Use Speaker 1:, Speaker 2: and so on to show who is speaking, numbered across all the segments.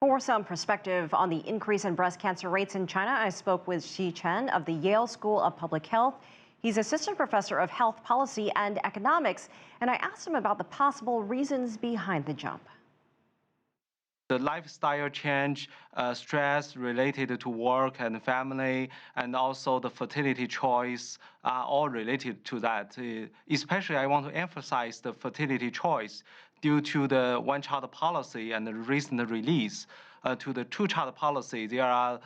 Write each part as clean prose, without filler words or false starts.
Speaker 1: For some perspective on the increase in breast cancer rates in China, I spoke with Xi Chen of the Yale School of Public Health. He's assistant professor of health policy and economics, and I asked him about the possible reasons behind the jump.
Speaker 2: The lifestyle change, stress related to work and family, and also the fertility choice are all related to that. Especially, I want to emphasize the fertility choice due to the one-child policy and the recent release to the two-child policy. There are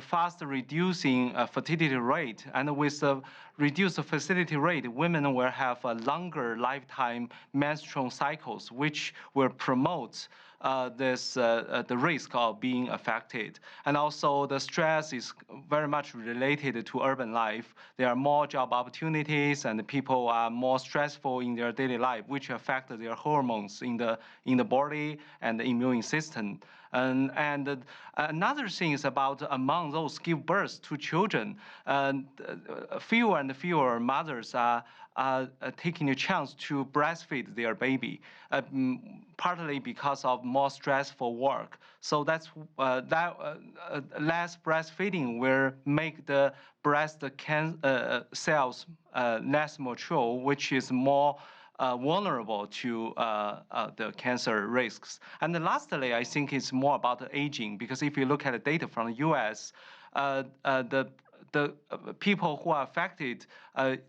Speaker 2: fast reducing fertility rate, and with the reduced fertility rate, women will have a longer lifetime menstrual cycles, which will promote the risk of being affected. And also the stress is very much related to urban life. There are more job opportunities and people are more stressful in their daily life, which affect their hormones in the body and the immune system. And another thing is about among those give birth to children, fewer and fewer mothers are taking a chance to breastfeed their baby, partly because of more stressful work. So less breastfeeding will make the breast cells less mature, which is more vulnerable to the cancer risks. And then lastly, I think it's more about the aging, because if you look at the data from the US, the people who are affected,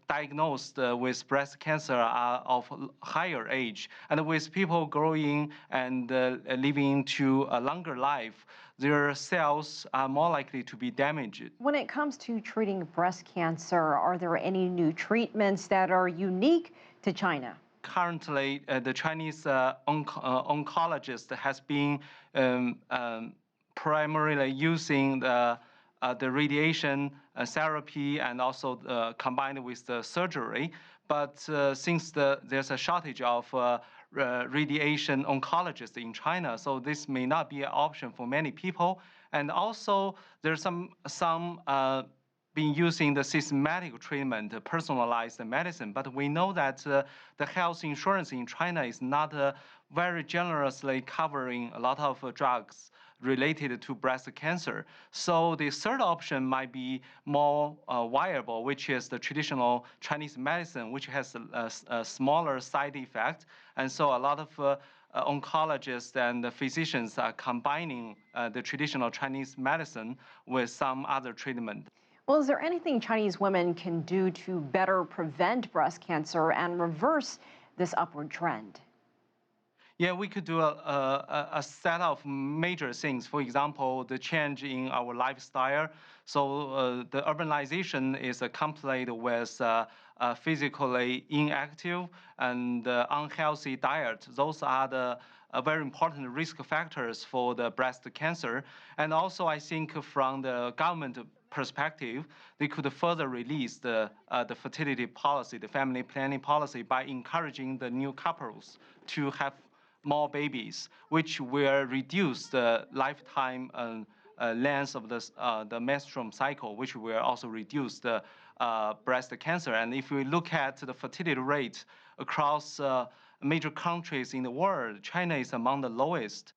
Speaker 2: diagnosed with breast cancer are of higher age. And with people growing and living to a longer life, their cells are more likely to be damaged.
Speaker 1: When it comes to treating breast cancer, are there any new treatments that are unique to China?
Speaker 2: Currently, the Chinese oncologist has been primarily using the radiation therapy and also combined with the surgery. But since there's a shortage of radiation oncologists in China, so this may not be an option for many people. And also there's some been using the systematic treatment, personalized medicine, but we know that the health insurance in China is not very generously covering a lot of drugs related to breast cancer. So the third option might be more viable, which is the traditional Chinese medicine, which has a smaller side effect. And so a lot of oncologists and physicians are combining the traditional Chinese medicine with some other treatment.
Speaker 1: Well, is there anything Chinese women can do to better prevent breast cancer and reverse this upward trend?
Speaker 2: Yeah, we could do a set of major things. For example, the change in our lifestyle. So the urbanization is accompanied with physically inactive and unhealthy diet. Those are the very important risk factors for the breast cancer. And also, I think from the government perspective, they could further release the fertility policy, the family planning policy, by encouraging the new couples to have more babies, which will reduce the lifetime length of the menstrual cycle, which will also reduce the breast cancer. And if we look at the fertility rate across major countries in the world, China is among the lowest.